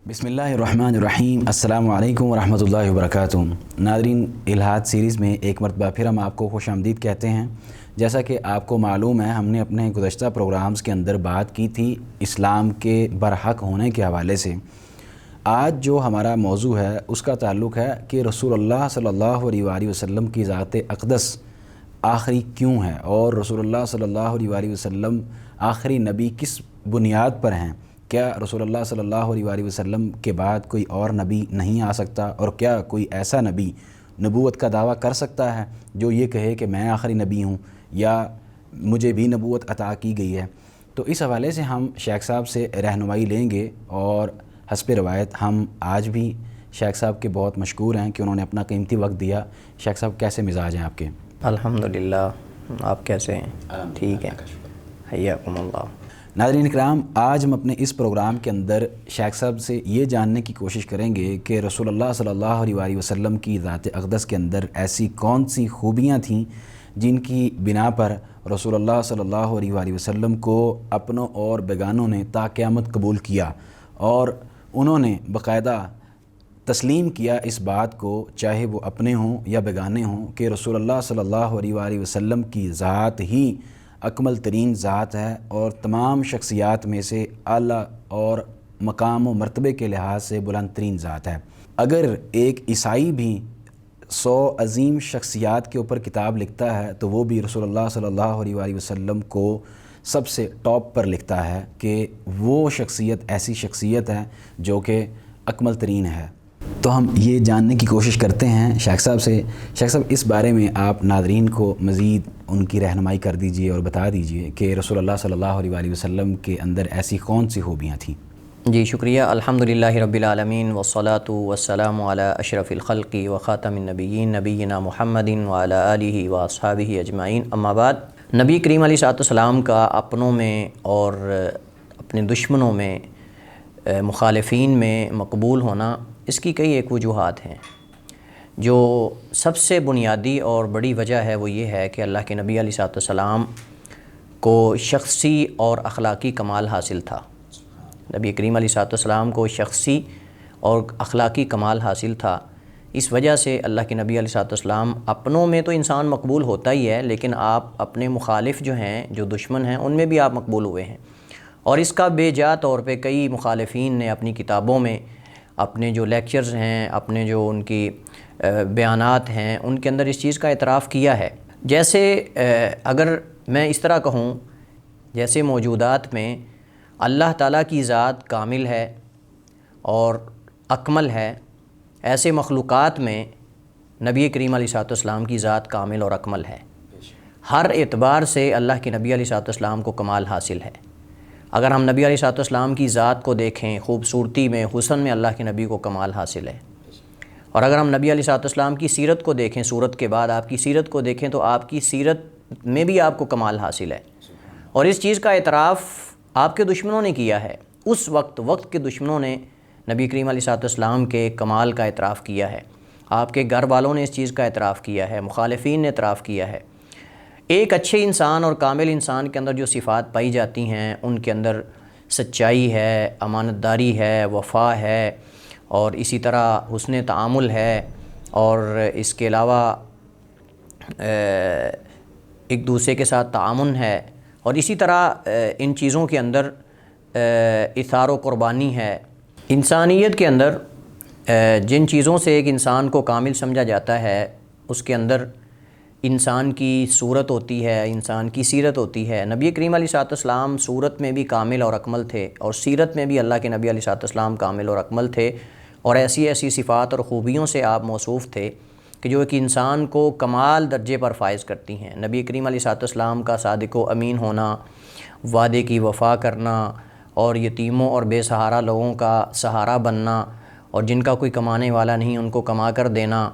بسم اللہ الرحمن الرحیم۔ السلام علیکم ورحمۃ اللہ وبرکاتہ۔ ناظرین، الہاد سیریز میں ایک مرتبہ پھر ہم آپ کو خوش آمدید کہتے ہیں۔ جیسا کہ آپ کو معلوم ہے، ہم نے اپنے گزشتہ پروگرامز کے اندر بات کی تھی اسلام کے برحق ہونے کے حوالے سے۔ آج جو ہمارا موضوع ہے اس کا تعلق ہے کہ رسول اللہ صلی اللہ علیہ وآلہ وسلم کی ذات اقدس آخری کیوں ہے، اور رسول اللہ صلی اللہ علیہ وآلہ وسلم آخری نبی کس بنیاد پر ہیں۔ کیا رسول اللہ صلی اللہ علیہ وآلہ وسلم کے بعد کوئی اور نبی نہیں آ سکتا، اور کیا کوئی ایسا نبی نبوت کا دعویٰ کر سکتا ہے جو یہ کہے کہ میں آخری نبی ہوں یا مجھے بھی نبوت عطا کی گئی ہے؟ تو اس حوالے سے ہم شیخ صاحب سے رہنمائی لیں گے، اور حسب روایت ہم آج بھی شیخ صاحب کے بہت مشکور ہیں کہ انہوں نے اپنا قیمتی وقت دیا۔ شیخ صاحب کیسے مزاج ہیں آپ کے؟ الحمدللہ، آپ کیسے ہیں؟ ٹھیک ہیں، حیاکم اللہ۔ ناظرین اکرام، آج ہم اپنے اس پروگرام کے اندر شیخ صاحب سے یہ جاننے کی کوشش کریں گے کہ رسول اللہ صلی اللہ علیہ وآلہ وسلم کی ذات اقدس کے اندر ایسی کون سی خوبیاں تھیں جن کی بنا پر رسول اللہ صلی اللہ علیہ وآلہ وسلم کو اپنوں اور بیگانوں نے تا قیامت قبول کیا، اور انہوں نے باقاعدہ تسلیم کیا اس بات کو، چاہے وہ اپنے ہوں یا بیگانے ہوں، کہ رسول اللہ صلی اللہ علیہ وآلہ وسلم کی ذات ہی اکمل ترین ذات ہے، اور تمام شخصیات میں سے اعلیٰ اور مقام و مرتبے کے لحاظ سے بلند ترین ذات ہے۔ اگر ایک عیسائی بھی 100 عظیم شخصیات کے اوپر کتاب لکھتا ہے تو وہ بھی رسول اللہ صلی اللہ علیہ وآلہ وسلم کو سب سے ٹاپ پر لکھتا ہے کہ وہ شخصیت ایسی شخصیت ہے جو کہ اکمل ترین ہے۔ تو ہم یہ جاننے کی کوشش کرتے ہیں شیخ صاحب سے۔ شیخ صاحب، اس بارے میں آپ ناظرین کو مزید ان کی رہنمائی کر دیجئے اور بتا دیجئے کہ رسول اللہ صلی اللہ علیہ وآلہ وسلم کے اندر ایسی کون سی خوبیاں تھیں؟ جی شکریہ۔ الحمدللہ رب العالمین، والصلاة والسلام علی اشرف الخلق وخاتم النبیین نبینا محمد وعلی آلہ واصحابہ اجمعین، اما بعد۔ نبی کریم علیہ الصلوۃ والسلام کا اپنوں میں اور اپنے دشمنوں میں، مخالفین میں مقبول ہونا، اس کی کئی ایک وجوہات ہیں۔ جو سب سے بنیادی اور بڑی وجہ ہے وہ یہ ہے کہ اللہ کے نبی علیہ الصلوۃ والسلام کو شخصی اور اخلاقی کمال حاصل تھا۔ نبی کریم علیہ الصلوۃ والسلام کو شخصی اور اخلاقی کمال حاصل تھا۔ اس وجہ سے اللہ کے نبی علیہ الصلوۃ والسلام اپنوں میں تو انسان مقبول ہوتا ہی ہے، لیکن آپ اپنے مخالف جو ہیں، جو دشمن ہیں، ان میں بھی آپ مقبول ہوئے ہیں۔ اور اس کا بے جا طور پہ کئی مخالفین نے اپنی کتابوں میں، اپنے جو لیکچرز ہیں، اپنے جو ان کی بیانات ہیں، ان کے اندر اس چیز کا اعتراف کیا ہے۔ جیسے اگر میں اس طرح کہوں، جیسے موجودات میں اللہ تعالیٰ کی ذات کامل ہے اور اکمل ہے، ایسے مخلوقات میں نبی کریم علیہ الصلوۃ والسلام کی ذات کامل اور اکمل ہے۔ ہر اعتبار سے اللہ کے نبی علیہ الصلوۃ والسلام کو کمال حاصل ہے۔ اگر ہم نبی علیہ الصلوۃ والسلام کی ذات کو دیکھیں، خوبصورتی میں، حسن میں اللہ کے نبی کو کمال حاصل ہے۔ اور اگر ہم نبی علیہ الصلوۃ والسلام کی سیرت کو دیکھیں، صورت کے بعد آپ کی سیرت کو دیکھیں، تو آپ کی سیرت میں بھی آپ کو کمال حاصل ہے۔ اور اس چیز کا اعتراف آپ کے دشمنوں نے کیا ہے۔ اس وقت کے دشمنوں نے نبی کریم علیہ الصلوۃ والسلام کے کمال کا اعتراف کیا ہے۔ آپ کے گھر والوں نے اس چیز کا اعتراف کیا ہے، مخالفین نے اعتراف کیا ہے۔ ایک اچھے انسان اور کامل انسان کے اندر جو صفات پائی جاتی ہیں، ان کے اندر سچائی ہے، امانت داری ہے، وفا ہے، اور اسی طرح حسن تعامل ہے، اور اس کے علاوہ ایک دوسرے کے ساتھ تعاون ہے، اور اسی طرح ان چیزوں کے اندر اثار و قربانی ہے۔ انسانیت کے اندر جن چیزوں سے ایک انسان کو کامل سمجھا جاتا ہے، اس کے اندر انسان کی صورت ہوتی ہے، انسان کی سیرت ہوتی ہے۔ نبی کریم علیہ الصلوۃ والسلام صورت میں بھی کامل اور اکمل تھے، اور سیرت میں بھی اللہ کے نبی علیہ الصلوۃ والسلام کامل اور اکمل تھے، اور ایسی ایسی صفات اور خوبیوں سے آپ موصوف تھے کہ جو ایک انسان کو کمال درجے پر فائز کرتی ہیں۔ نبی کریم علیہ الصلوۃ والسلام کا صادق و امین ہونا، وعدے کی وفا کرنا، اور یتیموں اور بے سہارا لوگوں کا سہارا بننا، اور جن کا کوئی کمانے والا نہیں ان کو کما کر دینا۔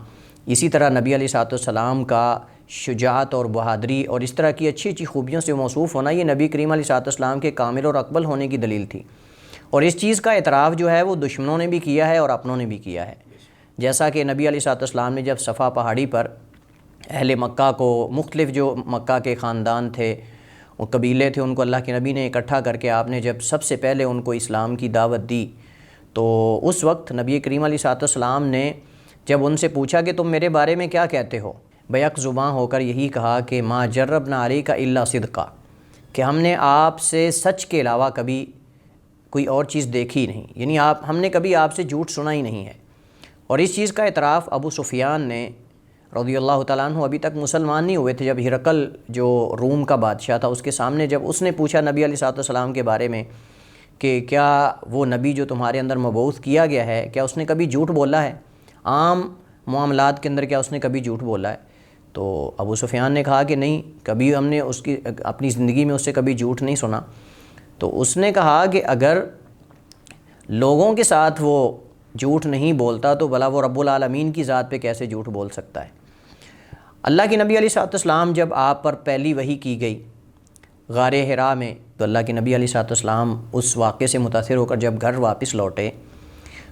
اسی طرح نبی علیہ الصلوۃ والسلام کا شجاعت اور بہادری اور اس طرح کی اچھی اچھی خوبیوں سے موصوف ہونا، یہ نبی کریم علیہ الصلوۃ والسلام کے کامل اور اکمل ہونے کی دلیل تھی۔ اور اس چیز کا اعتراف جو ہے وہ دشمنوں نے بھی کیا ہے اور اپنوں نے بھی کیا ہے۔ جیسا کہ نبی علیہ الصلوۃ والسلام نے جب صفا پہاڑی پر اہل مکہ کو، مختلف جو مکہ کے خاندان تھے، وہ قبیلے تھے، ان کو اللہ کے نبی نے اکٹھا کر کے آپ نے جب سب سے پہلے ان کو اسلام کی دعوت دی، تو اس وقت نبی کریم علیہ السلام نے جب ان سے پوچھا کہ تم میرے بارے میں کیا کہتے ہو، بیک زباں ہو کر یہی کہا کہ ما جربنا علیک الا صدقا، کہ ہم نے آپ سے سچ کے علاوہ کبھی کوئی اور چیز دیکھی نہیں، یعنی ہم نے کبھی آپ سے جھوٹ سنا ہی نہیں ہے۔ اور اس چیز کا اعتراف ابو سفیان نے رضی اللہ تعالیٰ عنہ ابھی تک مسلمان نہیں ہوئے تھے، جب ہرقل جو روم کا بادشاہ تھا اس کے سامنے جب اس نے پوچھا نبی علیہ السلام کے بارے میں کہ کیا وہ نبی جو تمہارے اندر مبعوث کیا گیا ہے کیا اس نے کبھی جھوٹ بولا ہے، عام معاملات کے اندر کیا اس نے کبھی جھوٹ بولا ہے؟ تو ابو سفیان نے کہا کہ نہیں، کبھی ہم نے اس کی اپنی زندگی میں اس سے کبھی جھوٹ نہیں سنا۔ تو اس نے کہا کہ اگر لوگوں کے ساتھ وہ جھوٹ نہیں بولتا تو بھلا وہ رب العالمین کی ذات پہ کیسے جھوٹ بول سکتا ہے؟ اللہ کے نبی علیہ السلام جب آپ پر پہلی وحی کی گئی غار حرا میں، تو اللہ کے نبی علیہ السلام اس واقعے سے متاثر ہو کر جب گھر واپس لوٹے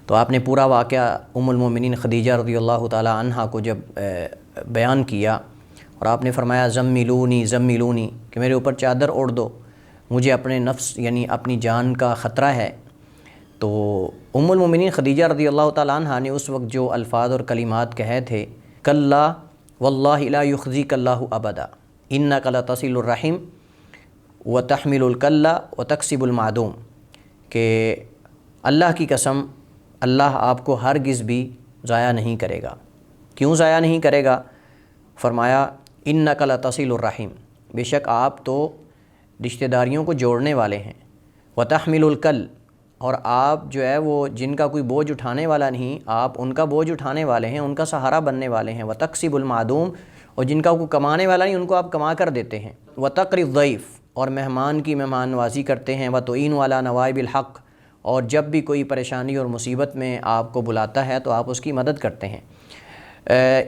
تو آپ نے پورا واقعہ ام المومنین خدیجہ رضی اللہ تعالی عنہا کو جب بیان کیا، اور آپ نے فرمایا زملونی زملونی، کہ میرے اوپر چادر اوڑھ دو، مجھے اپنے نفس یعنی اپنی جان کا خطرہ ہے۔ تو ام المومنین خدیجہ رضی اللہ تعالی عنہا نے اس وقت جو الفاظ اور کلمات کہے تھے، کلا واللہ لا یخزیک اللہ ابدا انک لتصل الرحم وتحمل الکلا وتکسب المعدوم، کہ اللہ کی قسم اللہ آپ کو ہرگز بھی ضائع نہیں کرے گا۔ کیوں ضائع نہیں کرے گا؟ فرمایا انک لتصل الرحم، بے شک آپ تو رشتہ داریوں کو جوڑنے والے ہیں، وتحمل الکل، اور آپ جو ہے وہ جن کا کوئی بوجھ اٹھانے والا نہیں، آپ ان کا بوجھ اٹھانے والے ہیں، ان کا سہارا بننے والے ہیں، وتکسب المعدوم، اور جن کا کوئی کمانے والا نہیں ان کو آپ کما کر دیتے ہیں، وتقری الضیف، اور مہمان کی مہمان نوازی کرتے ہیں، وتعین علی نوائب الحق، اور جب بھی کوئی پریشانی اور مصیبت میں آپ کو بلاتا ہے تو آپ اس کی مدد کرتے ہیں۔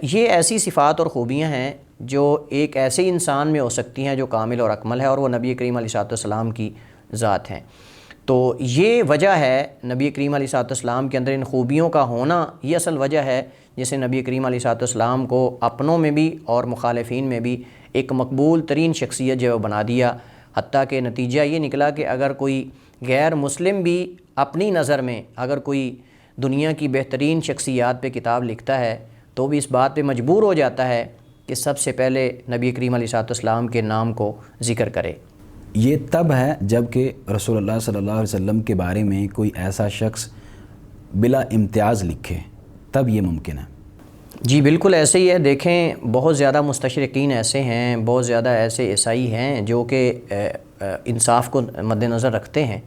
یہ ایسی صفات اور خوبیاں ہیں جو ایک ایسے انسان میں ہو سکتی ہیں جو کامل اور اکمل ہے، اور وہ نبی کریم علیہ السلام کی ذات ہیں۔ تو یہ وجہ ہے نبی کریم علیہ السلام کے اندر ان خوبیوں کا ہونا، یہ اصل وجہ ہے جسے نبی کریم علیہ السلام کو اپنوں میں بھی اور مخالفین میں بھی ایک مقبول ترین شخصیت جو بنا دیا، حتیٰ کہ نتیجہ یہ نکلا کہ اگر کوئی غیر مسلم بھی اپنی نظر میں اگر کوئی دنیا کی بہترین شخصیات پہ کتاب لکھتا ہے تو بھی اس بات پہ مجبور ہو جاتا ہے کہ سب سے پہلے نبی کریم علیہ السلام کے نام کو ذکر کرے۔ یہ تب ہے جب کہ رسول اللہ صلی اللہ علیہ وسلم کے بارے میں کوئی ایسا شخص بلا امتیاز لکھے، تب یہ ممکن ہے۔ جی بالکل ایسے ہی ہے۔ دیکھیں بہت زیادہ مستشرقین ایسے ہیں، بہت زیادہ ایسے عیسائی ہیں جو کہ انصاف کو مد نظر رکھتے ہیں،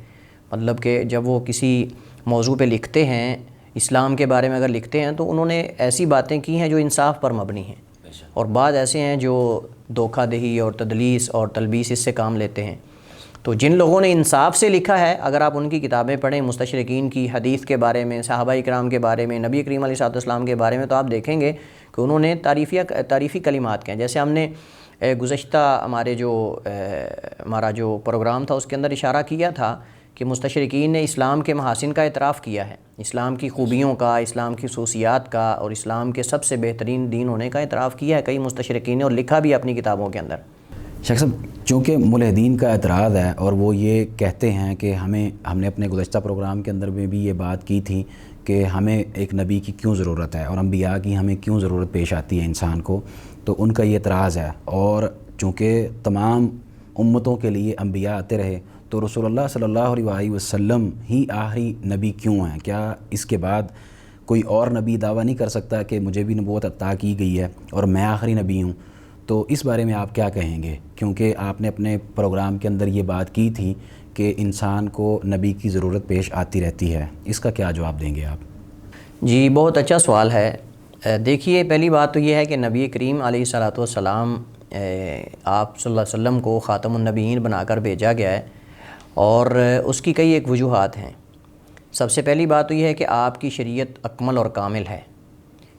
مطلب کہ جب وہ کسی موضوع پہ لکھتے ہیں، اسلام کے بارے میں اگر لکھتے ہیں تو انہوں نے ایسی باتیں کی ہیں جو انصاف پر مبنی ہیں، اور بعض ایسے ہیں جو دھوکہ دہی اور تدلیس اور تلبیس اس سے کام لیتے ہیں۔ تو جن لوگوں نے انصاف سے لکھا ہے، اگر آپ ان کی کتابیں پڑھیں مستشرقین کی، حدیث کے بارے میں، صحابہ کرام کے بارے میں، نبی کریم علیہ السلام کے بارے میں، تو آپ دیکھیں گے کہ انہوں نے تعریفی کلمات کہیں۔ جیسے ہم نے گزشتہ ہمارا جو پروگرام تھا اس کے اندر اشارہ کیا تھا کہ مستشرقین نے اسلام کے محاسن کا اعتراف کیا ہے، اسلام کی خوبیوں کا، اسلام کی خصوصیات کا، اور اسلام کے سب سے بہترین دین ہونے کا اعتراف کیا ہے کئی مستشرقین نے، اور لکھا بھی اپنی کتابوں کے اندر۔ شیخ صاحب، چونکہ ملحدین کا اعتراض ہے اور وہ یہ کہتے ہیں کہ ہم نے اپنے گزشتہ پروگرام کے اندر میں بھی یہ بات کی تھی کہ ہمیں ایک نبی کی کیوں ضرورت ہے اور انبیاء کی ہمیں کیوں ضرورت پیش آتی ہے انسان کو، تو ان کا یہ اعتراض ہے۔ اور چونکہ تمام امتوں کے لیے انبیاء آتے رہے تو رسول اللہ صلی اللہ علیہ وسلم ہی آخری نبی کیوں ہیں؟ کیا اس کے بعد کوئی اور نبی دعویٰ نہیں کر سکتا کہ مجھے بھی نبوت عطا کی گئی ہے اور میں آخری نبی ہوں؟ تو اس بارے میں آپ کیا کہیں گے؟ کیونکہ آپ نے اپنے پروگرام کے اندر یہ بات کی تھی کہ انسان کو نبی کی ضرورت پیش آتی رہتی ہے، اس کا کیا جواب دیں گے آپ؟ جی بہت اچھا سوال ہے۔ دیکھیے پہلی بات تو یہ ہے کہ نبی کریم علیہ السلام آپ صلی اللہ علیہ وسلم کو خاتم النبیین بنا کر بھیجا گیا ہے، اور اس کی کئی ایک وجوہات ہیں۔ سب سے پہلی بات تو یہ ہے کہ آپ کی شریعت اکمل اور کامل ہے،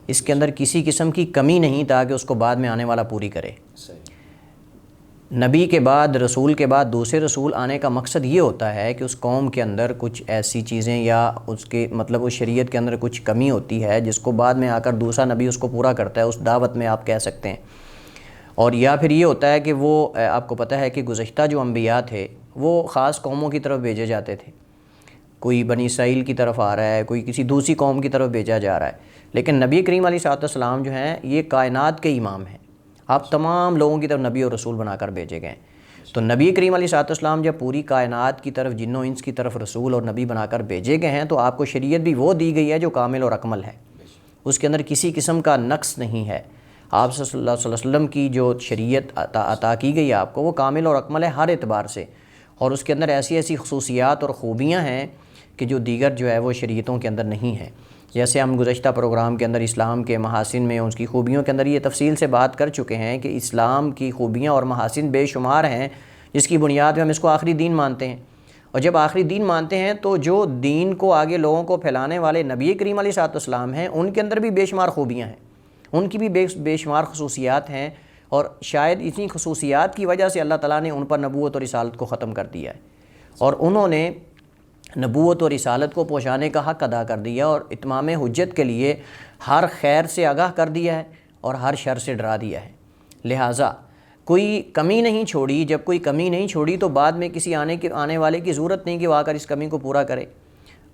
اس کے اندر کسی قسم کی کمی نہیں تاکہ اس کو بعد میں آنے والا پوری کرے۔ نبی کے بعد، رسول کے بعد دوسرے رسول آنے کا مقصد یہ ہوتا ہے کہ اس قوم کے اندر کچھ ایسی چیزیں یا اس کے مطلب اس شریعت کے اندر کچھ کمی ہوتی ہے جس کو بعد میں آ کر دوسرا نبی اس کو پورا کرتا ہے، اس دعوت میں آپ کہہ سکتے ہیں۔ اور یا پھر یہ ہوتا ہے کہ وہ آپ کو پتہ ہے کہ گزشتہ جو انبیاء تھے وہ خاص قوموں کی طرف بھیجے جاتے تھے، کوئی بنی اسرائیل کی طرف آ رہا ہے، کوئی کسی دوسری قوم کی طرف بھیجا جا رہا ہے، لیکن نبی کریم علیہ السلام جو ہیں یہ کائنات کے امام ہیں، آپ تمام لوگوں کی طرف نبی اور رسول بنا کر بھیجے گئے ہیں۔ تو نبی کریم علیہ السلام جب پوری کائنات کی طرف، جن و انس کی طرف رسول اور نبی بنا کر بھیجے گئے ہیں، تو آپ کو شریعت بھی وہ دی گئی ہے جو کامل اور اکمل ہے، اس کے اندر کسی قسم کا نقص نہیں ہے۔ آپ صلی اللہ علیہ وسلم کی جو شریعت عطا کی گئی ہے آپ کو، وہ کامل اور اکمل ہے ہر اعتبار سے، اور اس کے اندر ایسی ایسی خصوصیات اور خوبیاں ہیں کہ جو دیگر جو ہے وہ شریعتوں کے اندر نہیں ہیں۔ جیسے ہم گزشتہ پروگرام کے اندر اسلام کے محاسن میں، اس کی خوبیوں کے اندر یہ تفصیل سے بات کر چکے ہیں کہ اسلام کی خوبیاں اور محاسن بے شمار ہیں، جس کی بنیاد پہ ہم اس کو آخری دین مانتے ہیں۔ اور جب آخری دین مانتے ہیں تو جو دین کو آگے لوگوں کو پھیلانے والے نبی کریم علیہ السلام ہیں، ان کے اندر بھی بے شمار خوبیاں ہیں، ان کی بھی بے شمار خصوصیات ہیں، اور شاید اسی خصوصیات کی وجہ سے اللہ تعالیٰ نے ان پر نبوت اور رسالت کو ختم کر دیا ہے، اور انہوں نے نبوت اور رسالت کو پہنچانے کا حق ادا کر دیا، اور اتمام حجت کے لیے ہر خیر سے آگاہ کر دیا ہے اور ہر شر سے ڈرا دیا ہے۔ لہٰذا کوئی کمی نہیں چھوڑی۔ جب کوئی کمی نہیں چھوڑی تو بعد میں کسی آنے والے کی ضرورت نہیں کہ وہ آ کر اس کمی کو پورا کرے۔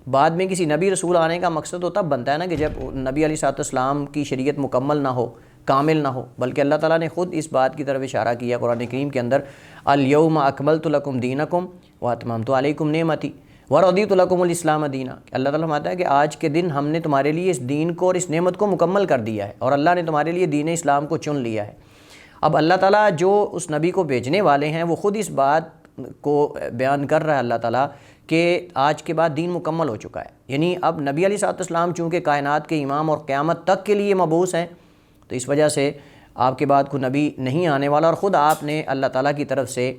بعد میں کسی نبی رسول آنے کا مقصد تو تب بنتا ہے نا کہ جب نبی علیہ السلام کی شریعت مکمل نہ ہو، کامل نہ ہو، بلکہ اللہ تعالیٰ نے خود اس بات کی طرف اشارہ کیا قرآن کریم کے اندر، الیوم اکملت لکم دینکم واتممت علیکم نعمتی ورضیت لکم الاسلام دینا۔ اللہ تعالیٰ فرماتا ہے کہ آج کے دن ہم نے تمہارے لیے اس دین کو اور اس نعمت کو مکمل کر دیا ہے، اور اللہ نے تمہارے لیے دین اسلام کو چن لیا ہے۔ اب اللہ تعالیٰ جو اس نبی کو بھیجنے والے ہیں وہ خود اس بات کو بیان کر رہا ہے اللہ تعالیٰ کہ آج کے بعد دین مکمل ہو چکا ہے، یعنی اب نبی علیہ السلام چونکہ کائنات کے امام اور قیامت تک کے لیے مبعوث ہیں، تو اس وجہ سے آپ کے بعد کوئی نبی نہیں آنے والا، اور خود آپ نے اللہ تعالیٰ کی طرف سے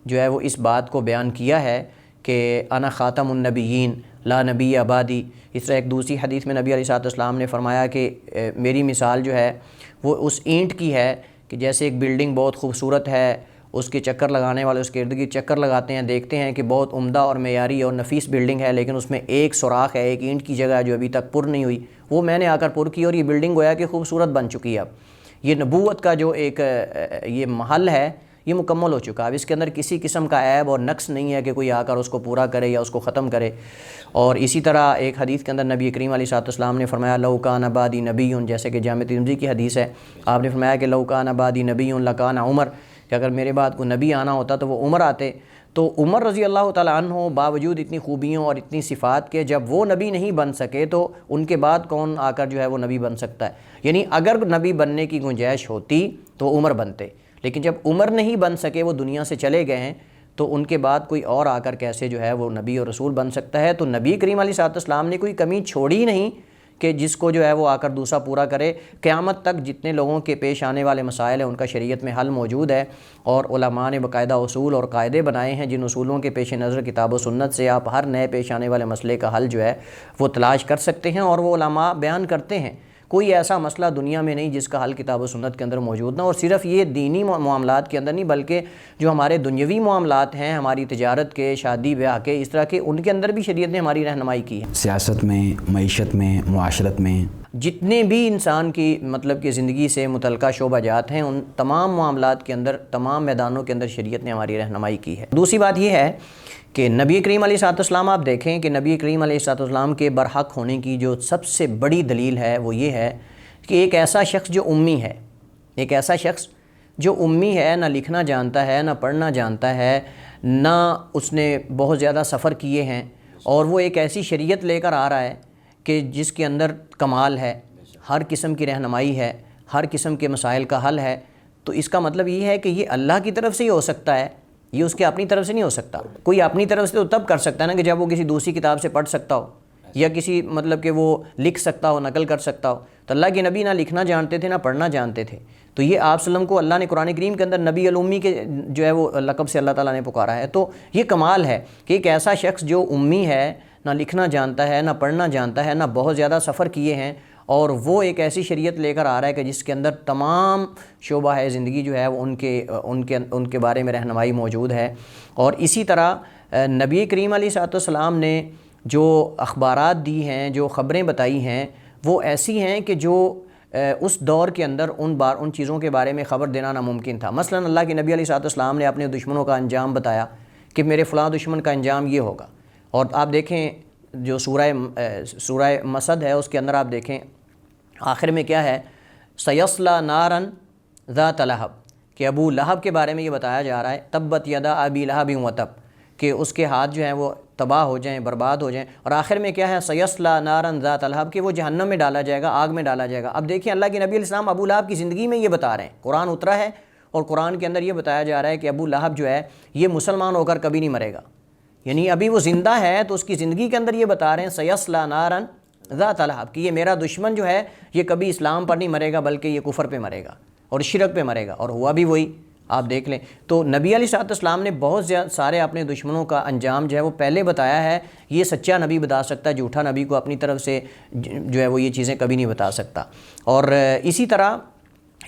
جو ہے وہ اس بات کو بیان کیا ہے کہ انا خاتم النبیین لا نبی آبادی۔ اس طرح ایک دوسری حدیث میں نبی علیہ السلام نے فرمایا کہ میری مثال جو ہے وہ اس اینٹ کی ہے کہ جیسے ایک بلڈنگ بہت خوبصورت ہے، اس کے چکر لگانے والے اس کے ارد گرد چکر لگاتے ہیں، دیکھتے ہیں کہ بہت عمدہ اور معیاری اور نفیس بلڈنگ ہے، لیکن اس میں ایک سوراخ ہے، ایک اینٹ کی جگہ ہے جو ابھی تک پر نہیں ہوئی، وہ میں نے آ کر پر کی اور یہ بلڈنگ گویا کہ خوبصورت بن چکی ہے۔ اب یہ نبوت کا جو ایک یہ محل ہے یہ مکمل ہو چکا ہے، اب اس کے اندر کسی قسم کا عیب اور نقص نہیں ہے کہ کوئی آ کر اس کو پورا کرے یا اس کو ختم کرے۔ اور اسی طرح ایک حدیث کے اندر نبی کریم علیہ السلام نے فرمایا لو کان بعدی نبی، جیسے کہ جامع ترمذی کی حدیث ہے، آپ نے فرمایا کہ لو کان بعدی نبی لکان عمر، کہ اگر میرے بعد کوئی نبی آنا ہوتا تو وہ عمر آتے۔ تو عمر رضی اللہ تعالیٰ عنہ باوجود اتنی خوبیوں اور اتنی صفات کے جب وہ نبی نہیں بن سکے تو ان کے بعد کون آ کر جو ہے وہ نبی بن سکتا ہے؟ یعنی اگر نبی بننے کی گنجائش ہوتی تو عمر بنتے، لیکن جب عمر نہیں بن سکے، وہ دنیا سے چلے گئے ہیں، تو ان کے بعد کوئی اور آ کر کیسے جو ہے وہ نبی اور رسول بن سکتا ہے؟ تو نبی کریم علیہ السلام نے کوئی کمی چھوڑی نہیں کہ جس کو جو ہے وہ آ کر دوسرا پورا کرے۔ قیامت تک جتنے لوگوں کے پیش آنے والے مسائل ہیں ان کا شریعت میں حل موجود ہے، اور علماء نے باقاعدہ اصول اور قاعدے بنائے ہیں، جن اصولوں کے پیش نظر کتاب و سنت سے آپ ہر نئے پیش آنے والے مسئلے کا حل جو ہے وہ تلاش کر سکتے ہیں، اور وہ علماء بیان کرتے ہیں۔ کوئی ایسا مسئلہ دنیا میں نہیں جس کا حل کتاب و سنت کے اندر موجود نہ، اور صرف یہ دینی معاملات کے اندر نہیں بلکہ جو ہمارے دنیوی معاملات ہیں، ہماری تجارت کے، شادی بیاہ کے، اس طرح کے، ان کے اندر بھی شریعت نے ہماری رہنمائی کی ہے۔ سیاست میں، معیشت میں، معاشرت میں، جتنے بھی انسان کی مطلب کہ زندگی سے متعلقہ شعبہ جات ہیں، ان تمام معاملات کے اندر، تمام میدانوں کے اندر شریعت نے ہماری رہنمائی کی ہے۔ دوسری بات یہ ہے کہ نبی کریم علیہ السلام، آپ دیکھیں کہ نبی کریم علیہ السلام کے برحق ہونے کی جو سب سے بڑی دلیل ہے وہ یہ ہے کہ ایک ایسا شخص جو امی ہے، ایک ایسا شخص جو امی ہے، نہ لکھنا جانتا ہے، نہ پڑھنا جانتا ہے، نہ اس نے بہت زیادہ سفر کیے ہیں، اور وہ ایک ایسی شریعت لے کر آ رہا ہے کہ جس کے اندر کمال ہے، ہر قسم کی رہنمائی ہے، ہر قسم کے مسائل کا حل ہے، تو اس کا مطلب یہ ہے کہ یہ اللہ کی طرف سے ہی ہو سکتا ہے، یہ اس کے اپنی طرف سے نہیں ہو سکتا۔ کوئی اپنی طرف سے تو تب کر سکتا ہے نا کہ جب وہ کسی دوسری کتاب سے پڑھ سکتا ہو، یا کسی مطلب کہ وہ لکھ سکتا ہو، نقل کر سکتا ہو۔ تو اللہ کے نبی نہ لکھنا جانتے تھے، نہ پڑھنا جانتے تھے، تو یہ آپ صلی اللہ علیہ وسلم کو اللہ نے قرآن کریم کے اندر نبی الامی کے جو ہے وہ لقب سے اللہ تعالیٰ نے پکارا ہے۔ تو یہ کمال ہے کہ ایک ایسا شخص جو امی ہے، نہ لکھنا جانتا ہے، نہ پڑھنا جانتا ہے، نہ بہت زیادہ سفر کیے ہیں، اور وہ ایک ایسی شریعت لے کر آ رہا ہے کہ جس کے اندر تمام شعبہ ہے زندگی جو ہے وہ ان کے بارے میں رہنمائی موجود ہے۔ اور اسی طرح نبی کریم علیہ السلام نے جو اخبارات دی ہیں، جو خبریں بتائی ہیں، وہ ایسی ہیں کہ جو اس دور کے اندر ان چیزوں کے بارے میں خبر دینا ناممکن تھا۔ مثلا اللہ کے نبی علیہ السلام نے اپنے دشمنوں کا انجام بتایا کہ میرے فلاں دشمن کا انجام یہ ہوگا، اور آپ دیکھیں جو سورہ مسد ہے اس کے اندر آپ دیکھیں آخر میں کیا ہے، سیصلی نارن ذات لہب، کہ ابو لہب کے بارے میں یہ بتایا جا رہا ہے، تبت یدا ابی لہب وتب، کہ اس کے ہاتھ جو ہیں وہ تباہ ہو جائیں، برباد ہو جائیں. اور آخر میں کیا ہے، سیصلی نارن ذات لہب، کہ وہ جہنم میں ڈالا جائے گا، آگ میں ڈالا جائے گا. اب دیکھیں اللہ کے نبی علیہ السلام ابو لہب کی زندگی میں یہ بتا رہے ہیں، قرآن اترا ہے اور قرآن کے اندر یہ بتایا جا رہا ہے کہ ابو لہب جو ہے یہ مسلمان ہو کر کبھی نہیں مرے گا، یعنی ابھی وہ زندہ ہے تو اس کی زندگی کے اندر یہ بتا رہے ہیں سیصلی نارن ذات لہب، کہ یہ میرا دشمن جو ہے یہ کبھی اسلام پر نہیں مرے گا بلکہ یہ کفر پہ مرے گا اور شرک پہ مرے گا. اور ہوا بھی وہی، آپ دیکھ لیں. تو نبی علیہ السلام نے بہت سارے اپنے دشمنوں کا انجام جو ہے وہ پہلے بتایا ہے. یہ سچا نبی بتا سکتا ہے، جھوٹا نبی کو اپنی طرف سے جو ہے وہ یہ چیزیں کبھی نہیں بتا سکتا. اور اسی طرح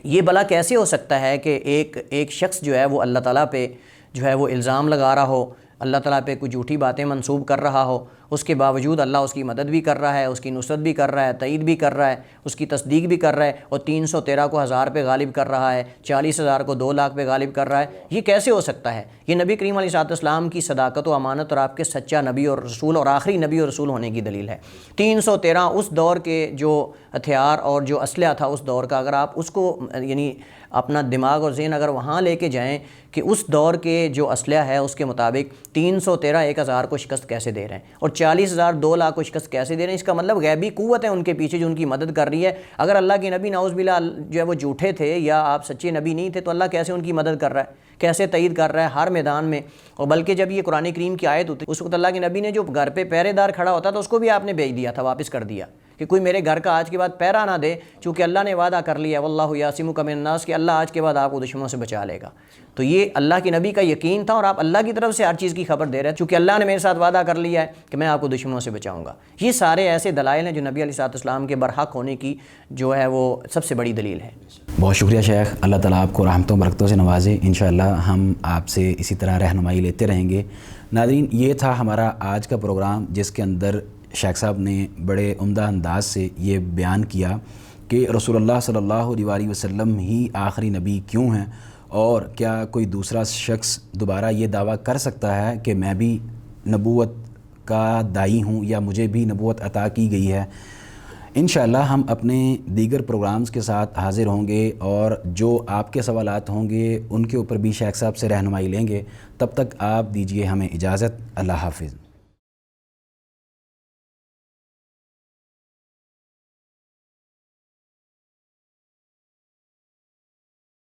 یہ بلا کیسے ہو سکتا ہے کہ ایک شخص جو ہے وہ اللہ تعالیٰ پہ جو ہے وہ الزام لگا رہا ہو، اللہ تعالیٰ پہ کوئی جھوٹی باتیں منسوب کر رہا ہو، اس کے باوجود اللہ اس کی مدد بھی کر رہا ہے، اس کی نصرت بھی کر رہا ہے، تائید بھی کر رہا ہے، اس کی تصدیق بھی کر رہا ہے، اور 313 کو 1000 پہ غالب کر رہا ہے، 40,000 کو 2 لاکھ پہ غالب کر رہا ہے. یہ کیسے ہو سکتا ہے؟ یہ نبی کریم علیہ السلام کی صداقت و امانت اور آپ کے سچا نبی اور رسول اور آخری نبی اور رسول ہونے کی دلیل ہے. 313 اس دور کے جو ہتھیار اور جو اسلحہ تھا اس دور کا، اگر آپ اس کو یعنی اپنا دماغ اور ذہن اگر وہاں لے کے جائیں کہ اس دور کے جو اسلحہ ہے اس کے مطابق 313 1000 کو شکست کیسے دے رہے ہیں اور 40,000 2 لاکھ کو شکست کیسے دے رہے ہیں، اس کا مطلب غیبی قوت ہے ان کے پیچھے جو ان کی مدد کر رہی ہے. اگر اللہ کے نبی نعوذ باللہ جو ہے وہ جھوٹے تھے یا آپ سچے نبی نہیں تھے تو اللہ کیسے ان کی مدد کر رہا ہے، کیسے تائید کر رہا ہے ہر میدان میں. اور بلکہ جب یہ قرآن کریم کی آیت ہوتی اس وقت اللہ کے نبی نے جو گھر پہ پہرے دار کھڑا ہوتا تھا اس کو بھی آپ نے بھیج دیا تھا، واپس کر دیا کہ کوئی میرے گھر کا آج کے بعد پہرا نہ دے، چونکہ اللہ نے وعدہ کر لیا واللہ یعصمک من الناس کہ اللہ آج کے بعد آپ کو دشمنوں سے بچا لے گا. تو یہ اللہ کے نبی کا یقین تھا اور آپ اللہ کی طرف سے ہر چیز کی خبر دے رہے ہیں، چونکہ اللہ نے میرے ساتھ وعدہ کر لیا ہے کہ میں آپ کو دشمنوں سے بچاؤں گا. یہ سارے ایسے دلائل ہیں جو نبی علیہ السلام کے برحق ہونے کی جو ہے وہ سب سے بڑی دلیل ہے. بہت شکریہ شیخ، اللہ تعالیٰ آپ کو رحمتوں برکتوں سے نوازے. انشاءاللہ ہم آپ سے اسی طرح رہنمائی لیتے رہیں گے. ناظرین، یہ تھا ہمارا آج کا پروگرام جس کے اندر شیخ صاحب نے بڑے عمدہ انداز سے یہ بیان کیا کہ رسول اللہ صلی اللہ علیہ وسلم ہی آخری نبی کیوں ہیں، اور کیا کوئی دوسرا شخص دوبارہ یہ دعویٰ کر سکتا ہے کہ میں بھی نبوت کا داعی ہوں یا مجھے بھی نبوت عطا کی گئی ہے. انشاءاللہ ہم اپنے دیگر پروگرامز کے ساتھ حاضر ہوں گے اور جو آپ کے سوالات ہوں گے ان کے اوپر بھی شیخ صاحب سے رہنمائی لیں گے. تب تک آپ دیجیے ہمیں اجازت. اللہ حافظ.